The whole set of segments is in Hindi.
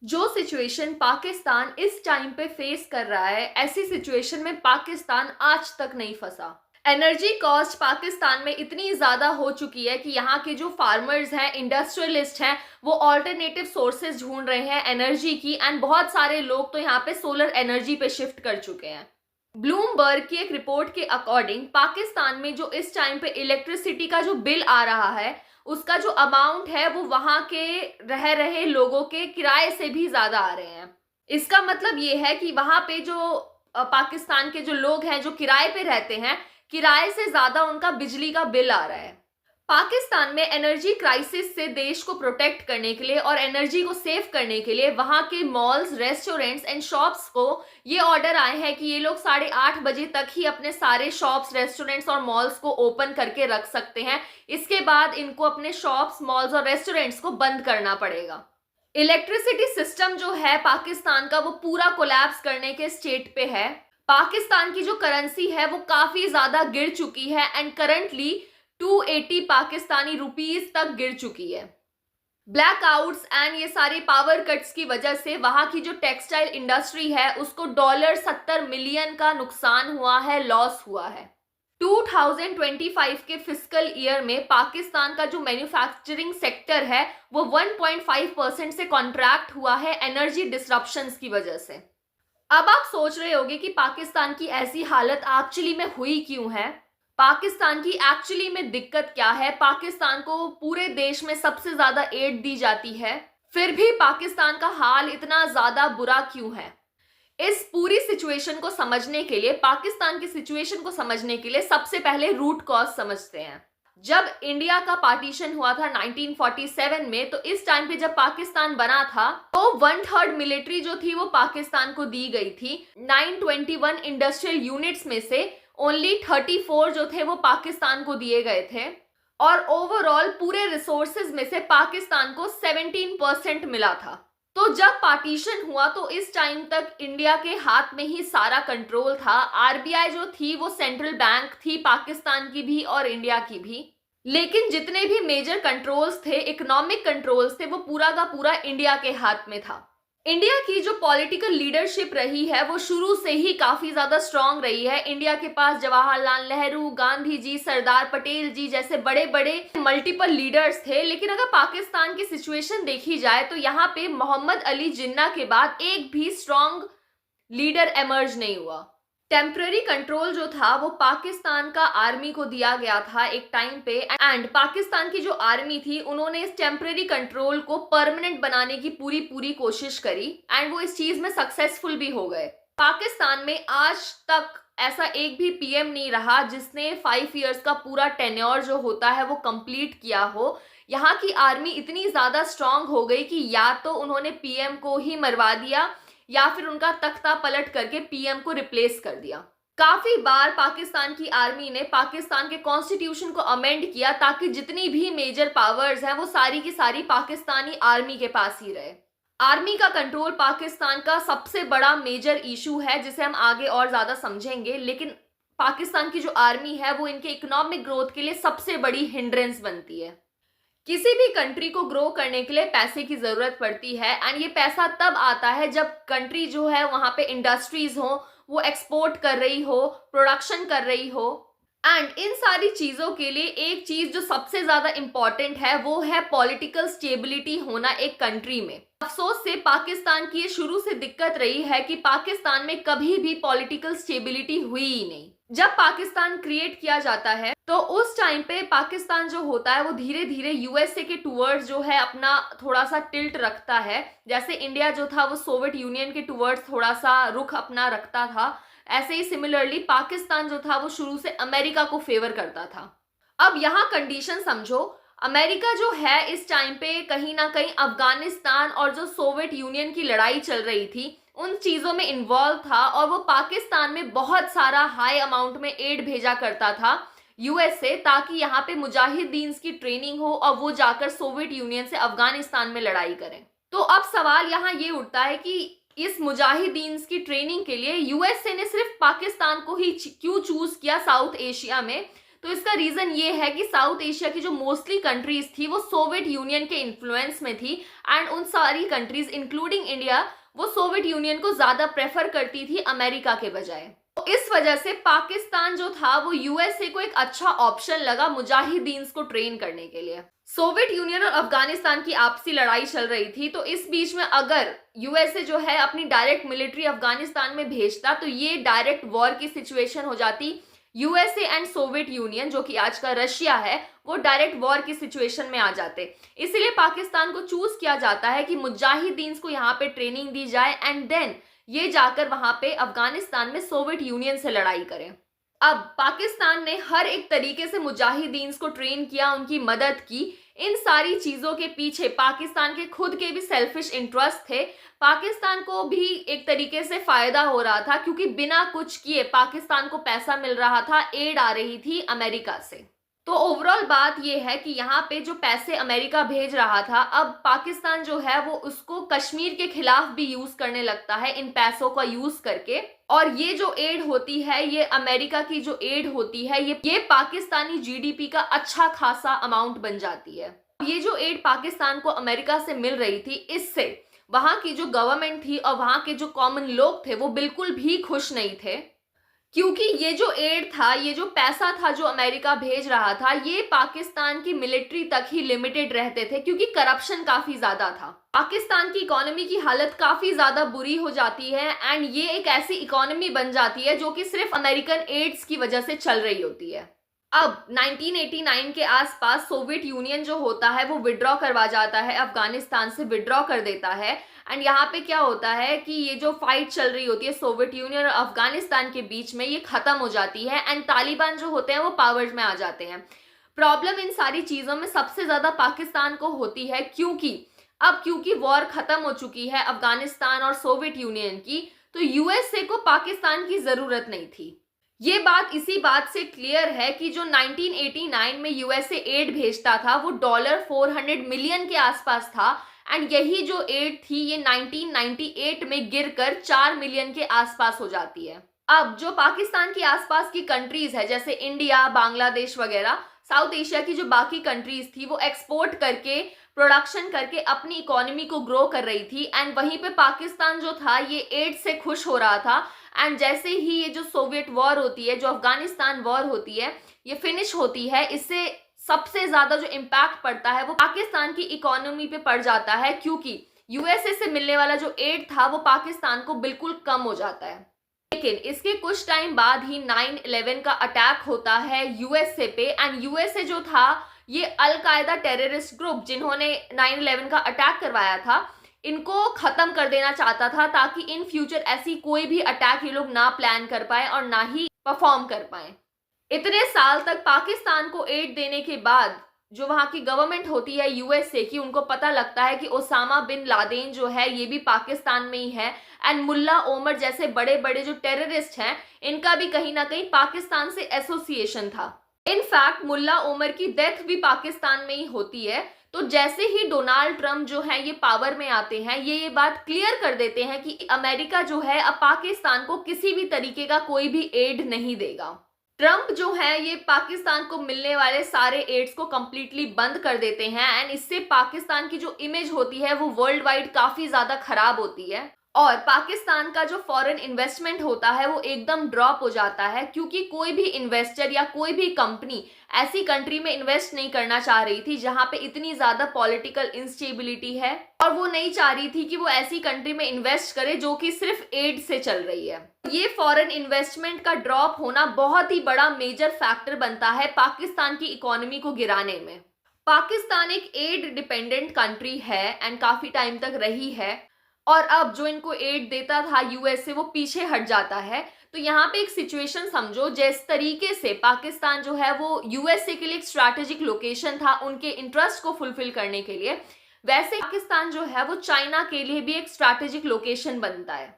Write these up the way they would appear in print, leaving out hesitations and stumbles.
जो सिचुएशन पाकिस्तान इस टाइम पे फेस कर रहा है, ऐसी सिचुएशन में पाकिस्तान आज तक नहीं फंसा। एनर्जी कॉस्ट पाकिस्तान में इतनी ज्यादा हो चुकी है कि यहाँ के जो फार्मर्स हैं, इंडस्ट्रियलिस्ट हैं, वो ऑल्टरनेटिव सोर्सेज ढूंढ रहे हैं एनर्जी की। एंड बहुत सारे लोग तो यहाँ पे सोलर एनर्जी पे शिफ्ट कर चुके हैं। ब्लूमबर्ग की एक रिपोर्ट के अकॉर्डिंग पाकिस्तान में जो इस टाइम पे इलेक्ट्रिसिटी का जो बिल आ रहा है, उसका जो अमाउंट है वो वहां के रह रहे लोगों के किराए से भी ज्यादा आ रहे हैं। इसका मतलब ये है कि वहां पे जो पाकिस्तान के जो लोग हैं जो किराए पे रहते हैं, किराए से ज्यादा उनका बिजली का बिल आ रहा है। पाकिस्तान में एनर्जी क्राइसिस से देश को प्रोटेक्ट करने के लिए और एनर्जी को सेव करने के लिए वहां के मॉल्स, रेस्टोरेंट्स एंड शॉप्स को ये ऑर्डर आए हैं कि ये लोग 8:30 बजे तक ही अपने सारे शॉप्स, रेस्टोरेंट्स और मॉल्स को ओपन करके रख सकते हैं। इसके बाद इनको अपने शॉप्स, मॉल्स और रेस्टोरेंट्स को बंद करना पड़ेगा। इलेक्ट्रिसिटी सिस्टम जो है पाकिस्तान का, वो पूरा कोलैप्स करने के स्टेट पे है। पाकिस्तान की जो करेंसी है वो काफी ज्यादा गिर चुकी है एंड करंटली 280 पाकिस्तानी रुपीस तक गिर चुकी है। ब्लैकआउट्स एंड ये सारे पावर कट्स की वजह से वहां की जो टेक्सटाइल इंडस्ट्री है उसको $70 मिलियन का नुकसान हुआ है, लॉस हुआ है। 2025 के फिस्कल ईयर में पाकिस्तान का जो मैन्युफैक्चरिंग सेक्टर है वो 1.5% से कॉन्ट्रैक्ट हुआ है एनर्जी डिसरप्शंस की वजह से। अब आप सोच रहे होंगे कि पाकिस्तान की ऐसी हालत एक्चुअली में हुई क्यों है, पाकिस्तान की एक्चुअली में दिक्कत क्या है। पाकिस्तान को पूरे देश में सबसे ज्यादा एड दी जाती है, फिर भी पाकिस्तान का हाल इतना ज्यादा बुरा क्यों है। इस पूरी सिचुएशन को समझने के लिए, पाकिस्तान की सिचुएशन को समझने के लिए सबसे पहले रूट कॉज समझते हैं। जब इंडिया का पार्टीशन हुआ था 1947 में, तो इस टाइम पे जब पाकिस्तान बना था तो 1/3 मिलिट्री जो थी वो पाकिस्तान को दी गई थी। 921 इंडस्ट्रियल यूनिट्स में से ओनली 34 जो थे वो पाकिस्तान को दिए गए थे और ओवरऑल पूरे रिसोर्सेज में से पाकिस्तान को 17% मिला था। तो जब पार्टीशन हुआ तो इस टाइम तक इंडिया के हाथ में ही सारा कंट्रोल था। आरबीआई जो थी वो सेंट्रल बैंक थी, पाकिस्तान की भी और इंडिया की भी। लेकिन जितने भी मेजर कंट्रोल्स थे, इकोनॉमिक कंट्रोल्स थे, वो पूरा का पूरा इंडिया के हाथ में था। इंडिया की जो पॉलिटिकल लीडरशिप रही है वो शुरू से ही काफी ज्यादा स्ट्रांग रही है। इंडिया के पास जवाहरलाल नेहरू, गांधी जी, सरदार पटेल जी जैसे बड़े बड़े मल्टीपल लीडर्स थे। लेकिन अगर पाकिस्तान की सिचुएशन देखी जाए तो यहाँ पे मोहम्मद अली जिन्ना के बाद एक भी स्ट्रांग लीडर एमर्ज नहीं हुआ। टेम्पररी कंट्रोल जो था वो पाकिस्तान का आर्मी को दिया गया था एक टाइम पे, एंड पाकिस्तान की जो आर्मी थी उन्होंने इस टेम्पररी कंट्रोल को परमानेंट बनाने की पूरी पूरी कोशिश करी एंड वो इस चीज में सक्सेसफुल भी हो गए। पाकिस्तान में आज तक ऐसा एक भी पीएम नहीं रहा जिसने 5 इयर्स का पूरा टेन्योर जो होता है वो कंप्लीट किया हो। यहाँ की आर्मी इतनी ज्यादा स्ट्रांग हो गई कि या तो उन्होंने पीएम को ही मरवा दिया या फिर उनका तख्ता पलट करके पीएम को रिप्लेस कर दिया। काफी बार पाकिस्तान की आर्मी ने पाकिस्तान के कॉन्स्टिट्यूशन को अमेंड किया ताकि जितनी भी मेजर पावर्स हैं वो सारी की सारी पाकिस्तानी आर्मी के पास ही रहे। आर्मी का कंट्रोल पाकिस्तान का सबसे बड़ा मेजर इशू है जिसे हम आगे और ज्यादा समझेंगे। लेकिन पाकिस्तान की जो आर्मी है वो इनके इकोनॉमिक ग्रोथ के लिए सबसे बड़ी हिंड्रेंस बनती है। किसी भी कंट्री को ग्रो करने के लिए पैसे की जरूरत पड़ती है एंड ये पैसा तब आता है जब कंट्री जो है वहां पे इंडस्ट्रीज हो, वो एक्सपोर्ट कर रही हो, प्रोडक्शन कर रही हो। एंड इन सारी चीजों के लिए एक चीज जो सबसे ज्यादा इंपॉर्टेंट है वो है पॉलिटिकल स्टेबिलिटी होना एक कंट्री में। अफसोस से पाकिस्तान की ये शुरू से दिक्कत रही है कि पाकिस्तान में कभी भी पॉलिटिकल स्टेबिलिटी हुई ही नहीं। जब पाकिस्तान क्रिएट किया जाता है तो उस टाइम पे पाकिस्तान जो होता है वो धीरे धीरे यूएसए के टूवर्ड्स जो है अपना थोड़ा सा टिल्ट रखता है। जैसे इंडिया जो था वो सोवियत यूनियन के टूवर्ड्स थोड़ा सा रुख अपना रखता था, ऐसे ही सिमिलरली पाकिस्तान जो था वो शुरू से अमेरिका को फेवर करता था। अब यहाँ कंडीशन समझो, अमेरिका जो है इस टाइम पे कहीं ना कहीं अफगानिस्तान और जो सोवियत यूनियन की लड़ाई चल रही थी उन चीजों में इन्वॉल्व था और वो पाकिस्तान में बहुत सारा हाई अमाउंट में एड भेजा करता था यूएसए, ताकि यहाँ पे मुजाहिदीन की ट्रेनिंग हो और वो जाकर सोवियत यूनियन से अफगानिस्तान में लड़ाई करें। तो अब सवाल यहाँ ये उठता है कि इस मुजाहिदीन की ट्रेनिंग के लिए यूएसए ने सिर्फ पाकिस्तान को ही क्यों चूज किया साउथ एशिया में। तो इसका रीजन ये है कि साउथ एशिया की जो मोस्टली कंट्रीज थी वो सोवियत यूनियन के इन्फ्लुएंस में थी, एंड उन सारी कंट्रीज इंक्लूडिंग इंडिया वो सोवियत यूनियन को ज्यादा प्रेफर करती थी अमेरिका के बजाय। तो इस वजह से पाकिस्तान जो था वो यूएसए को एक अच्छा ऑप्शन लगा मुजाहिदीन को ट्रेन करने के लिए। सोवियत यूनियन और अफगानिस्तान की आपसी लड़ाई चल रही थी, तो इस बीच में अगर यूएसए जो है अपनी डायरेक्ट मिलिट्री अफगानिस्तान में भेजता तो ये डायरेक्ट वॉर की सिचुएशन हो जाती। यूएसए एंड सोवियत यूनियन जो कि आज का रशिया है वो डायरेक्ट वॉर की सिचुएशन में आ जाते। इसीलिए पाकिस्तान को चूज किया जाता है कि मुजाहिदीन को यहाँ पे ट्रेनिंग दी जाए एंड देन ये जाकर वहां पे अफगानिस्तान में सोवियत यूनियन से लड़ाई करें। अब पाकिस्तान ने हर एक तरीके से मुजाहिदीन को ट्रेन किया, उनकी मदद की। इन सारी चीजों के पीछे पाकिस्तान के खुद के भी सेल्फिश इंटरेस्ट थे। पाकिस्तान को भी एक तरीके से फायदा हो रहा था क्योंकि बिना कुछ किए पाकिस्तान को पैसा मिल रहा था, एड आ रही थी अमेरिका से। तो ओवरऑल बात यह है कि यहाँ पे जो पैसे अमेरिका भेज रहा था, अब पाकिस्तान जो है वो उसको कश्मीर के खिलाफ भी यूज करने लगता है इन पैसों का यूज करके। और ये जो एड होती है, ये अमेरिका की जो एड होती है, ये पाकिस्तानी जीडीपी का अच्छा खासा अमाउंट बन जाती है। ये जो एड पाकिस्तान को अमेरिका से मिल रही थी, इससे वहां की जो गवर्नमेंट थी और वहां के जो कॉमन लोग थे वो बिल्कुल भी खुश नहीं थे, क्योंकि ये जो एड था, ये जो पैसा था जो अमेरिका भेज रहा था, ये पाकिस्तान की मिलिट्री तक ही लिमिटेड रहते थे क्योंकि करप्शन काफी ज्यादा था। पाकिस्तान की इकोनॉमी की हालत काफी ज्यादा बुरी हो जाती है एंड ये एक ऐसी इकोनॉमी बन जाती है जो कि सिर्फ अमेरिकन एड्स की वजह से चल रही होती है। अब 1989 के आसपास सोवियत यूनियन जो होता है वो विड्रॉ करवा जाता है, अफगानिस्तान से विड्रॉ कर देता है। एंड यहाँ पे क्या होता है कि ये जो फाइट चल रही होती है सोवियत यूनियन और अफगानिस्तान के बीच में, ये खत्म हो जाती है एंड तालिबान जो होते हैं वो पावर में आ जाते हैं। प्रॉब्लम इन सारी चीजों में सबसे ज्यादा पाकिस्तान को होती है क्योंकि वॉर खत्म हो चुकी है अफगानिस्तान और सोवियत यूनियन की, तो यूएसए को पाकिस्तान की जरूरत नहीं थी। ये बात इसी बात से क्लियर है कि जो 1989 में यूएसए एड भेजता था वो $400 मिलियन के आसपास था, एंड यही जो एड थी ये 1998 में गिरकर 4 मिलियन के आसपास हो जाती है। अब जो पाकिस्तान के आसपास की कंट्रीज है जैसे इंडिया, बांग्लादेश वगैरह, साउथ एशिया की जो बाकी कंट्रीज थी वो एक्सपोर्ट करके, प्रोडक्शन करके अपनी इकोनॉमी को ग्रो कर रही थी, एंड वहीं पे पाकिस्तान जो था ये एड से खुश हो रहा था। एंड जैसे ही ये जो सोवियत वॉर होती है, जो अफगानिस्तान वॉर होती है, ये फिनिश होती है, इससे सबसे ज्यादा जो इम्पैक्ट पड़ता है वो पाकिस्तान की इकोनॉमी पे पड़ जाता है क्योंकि यूएसए से मिलने वाला जो एड था वो पाकिस्तान को बिल्कुल कम हो जाता है। लेकिन इसके कुछ टाइम बाद ही 9/11 का अटैक होता है यूएसए पे, एंड यूएसए जो था ये अल-कायदा टेररिस्ट ग्रुप जिन्होंने 9/11 का अटैक करवाया था, इनको खत्म कर देना चाहता था ताकि इन फ्यूचर ऐसी कोई भी अटैक ये लोग ना प्लान कर पाए और ना ही परफॉर्म कर पाए। इतने साल तक पाकिस्तान को एड देने के बाद जो वहां की गवर्नमेंट होती है यूएसए की, उनको पता लगता है कि ओसामा बिन लादेन जो है ये भी पाकिस्तान में ही है, एंड मुल्ला ओमर जैसे बड़े बड़े जो टेररिस्ट हैं इनका भी कहीं ना कहीं पाकिस्तान से एसोसिएशन था। इनफैक्ट मुल्ला ओमर की डेथ भी पाकिस्तान में ही होती है। तो जैसे ही डोनाल्ड ट्रंप जो है ये पावर में आते हैं, ये बात क्लियर कर देते हैं कि अमेरिका जो है अब पाकिस्तान को किसी भी तरीके का कोई भी एड नहीं देगा। ट्रंप जो है ये पाकिस्तान को मिलने वाले सारे एड्स को कंप्लीटली बंद कर देते हैं, एंड इससे पाकिस्तान की जो इमेज होती है वो वर्ल्ड वाइड काफी ज्यादा खराब होती है, और पाकिस्तान का जो फॉरेन इन्वेस्टमेंट होता है वो एकदम ड्रॉप हो जाता है क्योंकि कोई भी इन्वेस्टर या कोई भी कंपनी ऐसी कंट्री में इन्वेस्ट नहीं करना चाह रही थी जहां पे इतनी ज्यादा पॉलिटिकल इंस्टेबिलिटी है, और वो नहीं चाह रही थी कि वो ऐसी कंट्री में इन्वेस्ट करे जो कि सिर्फ एड से चल रही है। ये फॉरेन इन्वेस्टमेंट का ड्रॉप होना बहुत ही बड़ा मेजर फैक्टर बनता है पाकिस्तान की इकोनॉमी को गिराने में। पाकिस्तान एक एड डिपेंडेंट कंट्री है एंड काफी टाइम तक रही है, और अब जो इनको एड देता था यूएसए वो पीछे हट जाता है। तो यहाँ पे एक सिचुएशन समझो, जिस तरीके से पाकिस्तान जो है वो यूएसए के लिए एक स्ट्रैटेजिक लोकेशन था उनके इंटरेस्ट को फुलफिल करने के लिए, वैसे पाकिस्तान जो है वो चाइना के लिए भी एक स्ट्रैटेजिक लोकेशन बनता है।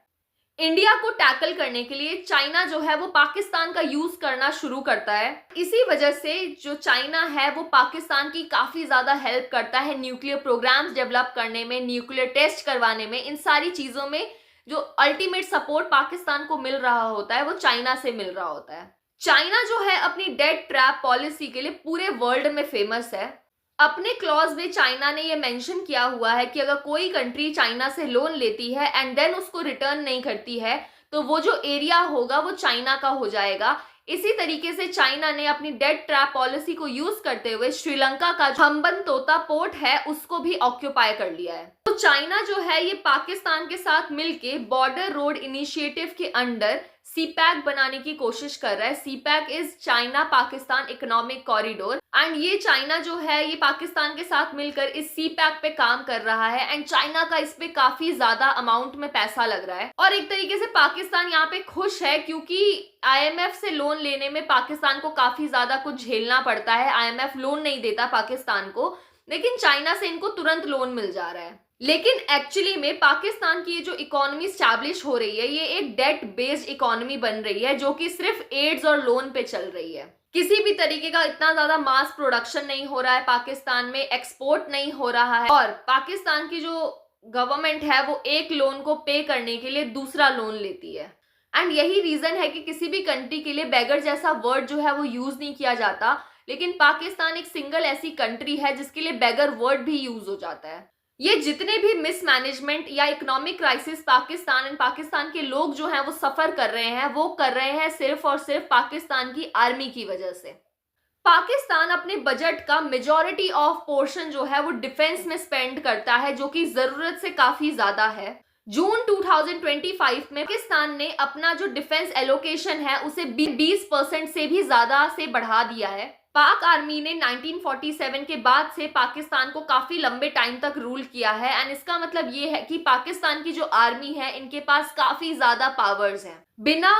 इंडिया को टैकल करने के लिए चाइना जो है वो पाकिस्तान का यूज करना शुरू करता है। इसी वजह से जो चाइना है वो पाकिस्तान की काफी ज्यादा हेल्प करता है न्यूक्लियर प्रोग्राम्स डेवलप करने में, न्यूक्लियर टेस्ट करवाने में, इन सारी चीजों में जो अल्टीमेट सपोर्ट पाकिस्तान को मिल रहा होता है वो चाइना से मिल रहा होता है। चाइना जो है अपनी डेट ट्रैप पॉलिसी के लिए पूरे वर्ल्ड में फेमस है। अपने क्लॉज में चाइना ने ये मेंशन किया हुआ है कि अगर कोई कंट्री चाइना से लोन लेती है एंड देन उसको रिटर्न नहीं करती है तो वो जो एरिया होगा वो चाइना का हो जाएगा। इसी तरीके से चाइना ने अपनी डेट ट्रैप पॉलिसी को यूज करते हुए श्रीलंका का हम्बनतोता पोर्ट है उसको भी ऑक्यूपाई कर लिया है। तो चाइना जो है ये पाकिस्तान के साथ मिलके बॉर्डर रोड इनिशिएटिव के अंडर सीपैक बनाने की कोशिश कर रहा है। CPEC is China Pakistan economic corridor and ये चाइना जो है ये पाकिस्तान के साथ मिलकर इस सीपैक पे काम कर रहा है एंड चाइना का इस पे काफी ज्यादा अमाउंट में पैसा लग रहा है। और एक तरीके से पाकिस्तान यहाँ पे खुश है क्योंकि आईएमएफ से लोन लेने में पाकिस्तान को काफी ज्यादा कुछ झेलना पड़ता है। आईएमएफ लोन नहीं देता पाकिस्तान को, लेकिन चाइना से इनको तुरंत लोन मिल जा रहा है। लेकिन एक्चुअली में पाकिस्तान की ये जो इकोनॉमी स्टैब्लिश हो रही है ये एक डेट बेस्ड इकोनॉमी बन रही है जो कि सिर्फ एड्स और लोन पे चल रही है। किसी भी तरीके का इतना ज्यादा मास प्रोडक्शन नहीं हो रहा है पाकिस्तान में, एक्सपोर्ट नहीं हो रहा है और पाकिस्तान की जो गवर्नमेंट है वो एक लोन को पे करने के लिए दूसरा लोन लेती है। एंड यही रीजन है कि किसी भी कंट्री के लिए बेगर जैसा वर्ड जो है वो यूज नहीं किया जाता, लेकिन पाकिस्तान एक सिंगल ऐसी कंट्री है जिसके लिए बेगर वर्ड भी यूज हो जाता है। ये जितने भी मिसमैनेजमेंट या economic crisis Pakistan and Pakistan के लोग जो हैं वो सफर कर रहे हैं वो कर रहे हैं सिर्फ और सिर्फ पाकिस्तान की आर्मी की वजह से। पाकिस्तान अपने बजट का मेजॉरिटी ऑफ पोर्शन जो है वो डिफेंस में स्पेंड करता है जो कि जरूरत से काफी ज्यादा है। जून 2025 में पाकिस्तान ने अपना जो डिफेंस एलोकेशन है उसे 20% से भी ज्यादा से बढ़ा दिया है। पाक आर्मी ने 1947 के बाद से पाकिस्तान को काफी लंबे टाइम तक रूल किया है एंड इसका मतलब ये है कि पाकिस्तान की जो आर्मी है इनके पास काफी ज्यादा पावर्स हैं। बिना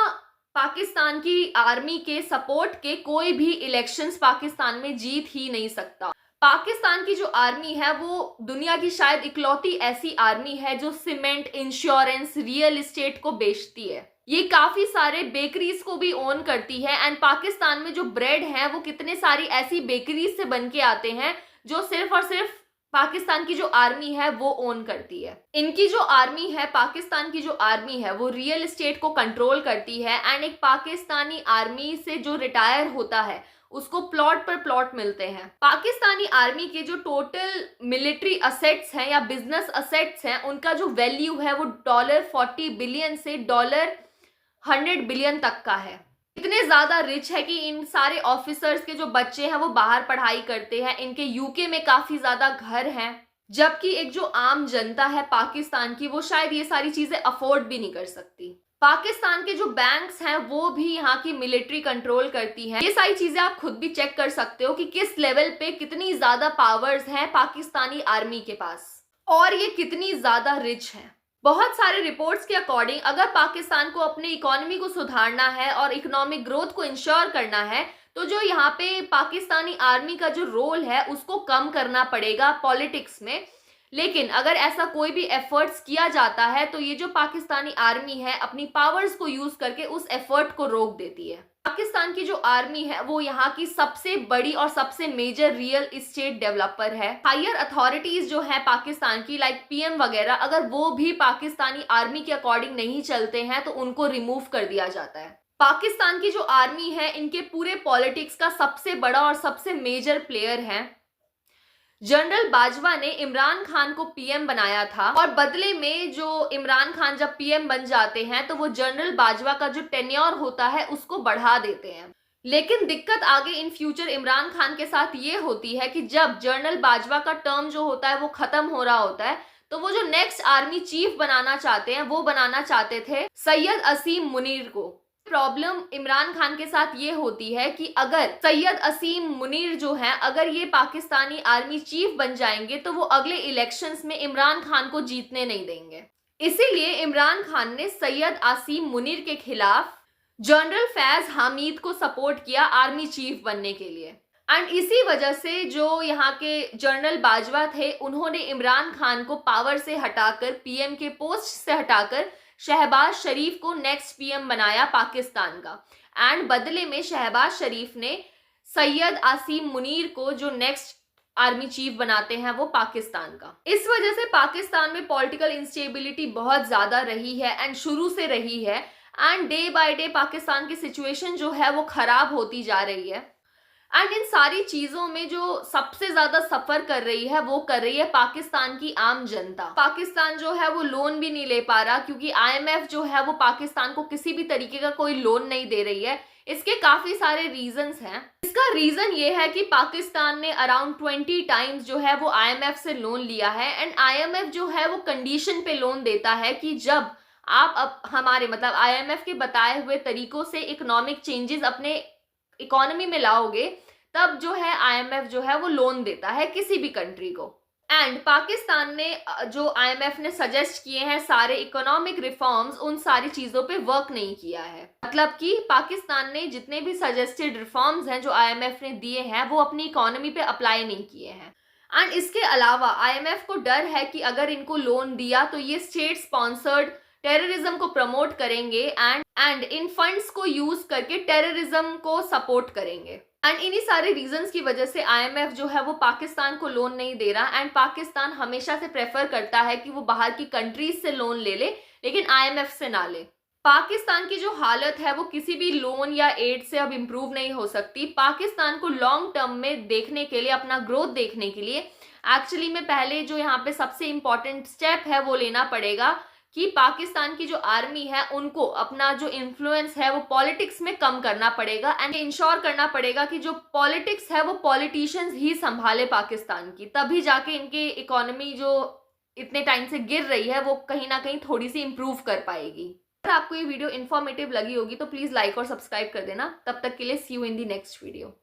पाकिस्तान की आर्मी के सपोर्ट के कोई भी इलेक्शंस पाकिस्तान में जीत ही नहीं सकता। पाकिस्तान की जो आर्मी है वो दुनिया की शायद इकलौती ऐसी आर्मी है जो सीमेंट, इंश्योरेंस, रियल एस्टेट को बेचती है। ये काफी सारे बेकरीज को भी ओन करती है एंड पाकिस्तान में जो ब्रेड है वो कितने सारी ऐसी बेकरीज से बन के आते हैं जो सिर्फ और सिर्फ पाकिस्तान की जो आर्मी है वो ओन करती है। इनकी जो आर्मी है, पाकिस्तान की जो आर्मी है वो रियल एस्टेट को कंट्रोल करती है एंड एक पाकिस्तानी आर्मी से जो रिटायर होता है उसको प्लॉट पर प्लॉट मिलते हैं। पाकिस्तानी आर्मी के जो टोटल मिलिट्री असेट्स हैं या बिजनेस असेट्स हैं उनका जो वैल्यू है वो $40 बिलियन से $100 बिलियन तक का है। इतने ज्यादा रिच है कि इन सारे ऑफिसर्स के जो बच्चे हैं वो बाहर पढ़ाई करते हैं। इनके यूके में काफी ज्यादा घर हैं, जबकि एक जो आम जनता है पाकिस्तान की वो शायद ये सारी चीजें अफोर्ड भी नहीं कर सकती। पाकिस्तान के जो बैंक्स हैं वो भी यहाँ की मिलिट्री कंट्रोल करती है। ये सारी चीजें आप खुद भी चेक कर सकते हो कि किस लेवल पे कितनी ज्यादा पावर्स हैं पाकिस्तानी आर्मी के पास और ये कितनी ज्यादा रिच है। बहुत सारे रिपोर्ट्स के अकॉर्डिंग अगर पाकिस्तान को अपनी इकोनॉमी को सुधारना है और इकोनॉमिक ग्रोथ को इंश्योर करना है तो जो यहाँ पे पाकिस्तानी आर्मी का जो रोल है उसको कम करना पड़ेगा पॉलिटिक्स में। लेकिन अगर ऐसा कोई भी एफर्ट्स किया जाता है तो ये जो पाकिस्तानी आर्मी है अपनी पावर्स को यूज करके उस एफर्ट को रोक देती है। पाकिस्तान की जो आर्मी है वो यहाँ की सबसे बड़ी और सबसे मेजर रियल एस्टेट डेवलपर है। हायर अथॉरिटीज जो है पाकिस्तान की लाइक पीएम वगैरह, अगर वो भी पाकिस्तानी आर्मी के अकॉर्डिंग नहीं चलते हैं तो उनको रिमूव कर दिया जाता है। पाकिस्तान की जो आर्मी है इनके पूरे पॉलिटिक्स का सबसे बड़ा और सबसे मेजर प्लेयर है। जनरल बाजवा ने इमरान खान को पीएम बनाया था और बदले में जो इमरान खान जब पीएम बन जाते हैं तो वो जनरल बाजवा का जो टेन्योर होता है उसको बढ़ा देते हैं। लेकिन दिक्कत आगे इन फ्यूचर इमरान खान के साथ ये होती है कि जब जनरल बाजवा का टर्म जो होता है वो खत्म हो रहा होता है तो वो जो नेक्स्ट आर्मी चीफ बनाना चाहते हैं वो बनाना चाहते थे सैयद असीम मुनीर को। प्रॉब्लम इमरान खान के साथ ये होती है कि अगर सैयद असीम मुनीर जो हैं अगर ये पाकिस्तानी आर्मी चीफ बन जाएंगे तो वो अगले इलेक्शंस में इमरान खान को जीतने नहीं देंगे। इसीलिए इमरान खान ने सैयद असीम मुनीर के खिलाफ जनरल फैज हामिद को सपोर्ट किया आर्मी चीफ बनने के लिए। एंड इसी वजह से जो यहाँ के जनरल बाजवा थे उन्होंने इमरान खान को पावर से हटाकर, पीएम के पोस्ट से हटाकर शहबाज शरीफ को नेक्स्ट पीएम बनाया पाकिस्तान का। एंड बदले में शहबाज शरीफ ने सैयद आसिम मुनीर को जो नेक्स्ट आर्मी चीफ बनाते हैं वो पाकिस्तान का। इस वजह से पाकिस्तान में पॉलिटिकल इंस्टेबिलिटी बहुत ज्यादा रही है एंड शुरू से रही है। And day by day Pakistan की सिचुएशन जो है वो खराब होती जा रही है। एंड इन सारी चीजों में जो सबसे ज्यादा सफर कर रही है वो कर रही है पाकिस्तान की आम जनता। पाकिस्तान जो है वो लोन भी नहीं ले पा रहा, क्योंकि आईएमएफ जो है वो पाकिस्तान को किसी भी तरीके का कोई लोन नहीं दे रही है। इसके काफी सारे रीजंस हैं। इसका रीजन ये है कि पाकिस्तान ने अराउंड 20 टाइम्स जो है वो आईएमएफ से लोन लिया है। एंड आईएमएफ जो है वो कंडीशन पे लोन देता है कि जब आप अब हमारे मतलब आईएमएफ के बताए हुए तरीकों से इकोनॉमिक चेंजेस अपने इकोनॉमी में लाओगे, तब जो है आईएमएफ जो है वो लोन देता है किसी भी कंट्री को। एंड पाकिस्तान ने जो आईएमएफ ने सजेस्ट किए हैं सारे इकोनॉमिक रिफॉर्म्स, उन सारी चीजों पे वर्क नहीं किया है। मतलब कि पाकिस्तान ने जितने भी सजेस्टेड रिफॉर्म्स हैं जो आईएमएफ ने दिए हैं वो अपनी इकोनॉमी पे अप्लाई नहीं किए हैं। एंड इसके अलावा आईएमएफ को डर है कि अगर इनको लोन दिया तो ये स्टेट स्पॉन्सर्ड टेररिज्म को प्रमोट करेंगे एंड इन फंड्स को यूज करके टेररिज्म को सपोर्ट करेंगे। एंड इन्हीं सारे रीजंस की वजह से आईएमएफ जो है वो पाकिस्तान को लोन नहीं दे रहा। एंड पाकिस्तान हमेशा से प्रेफर करता है कि वो बाहर की कंट्रीज से लोन ले ले, लेकिन आईएमएफ से ना ले। पाकिस्तान की जो हालत है वो किसी भी लोन या एड से अब इम्प्रूव नहीं हो सकती। पाकिस्तान को लॉन्ग टर्म में देखने के लिए, अपना ग्रोथ देखने के लिए एक्चुअली में पहले जो यहाँ पे सबसे इंपॉर्टेंट स्टेप है वो लेना पड़ेगा कि पाकिस्तान की जो आर्मी है उनको अपना जो इन्फ्लुएंस है वो पॉलिटिक्स में कम करना पड़ेगा। एंड इंश्योर करना पड़ेगा कि जो पॉलिटिक्स है वो पॉलिटिशियंस ही संभाले पाकिस्तान की, तभी जाके इनके इकोनॉमी जो इतने टाइम से गिर रही है वो कहीं ना कहीं थोड़ी सी इंप्रूव कर पाएगी। अगर आपको ये वीडियो इन्फॉर्मेटिव लगी होगी तो प्लीज लाइक और सब्सक्राइब कर देना। तब तक के लिए see you in the next video.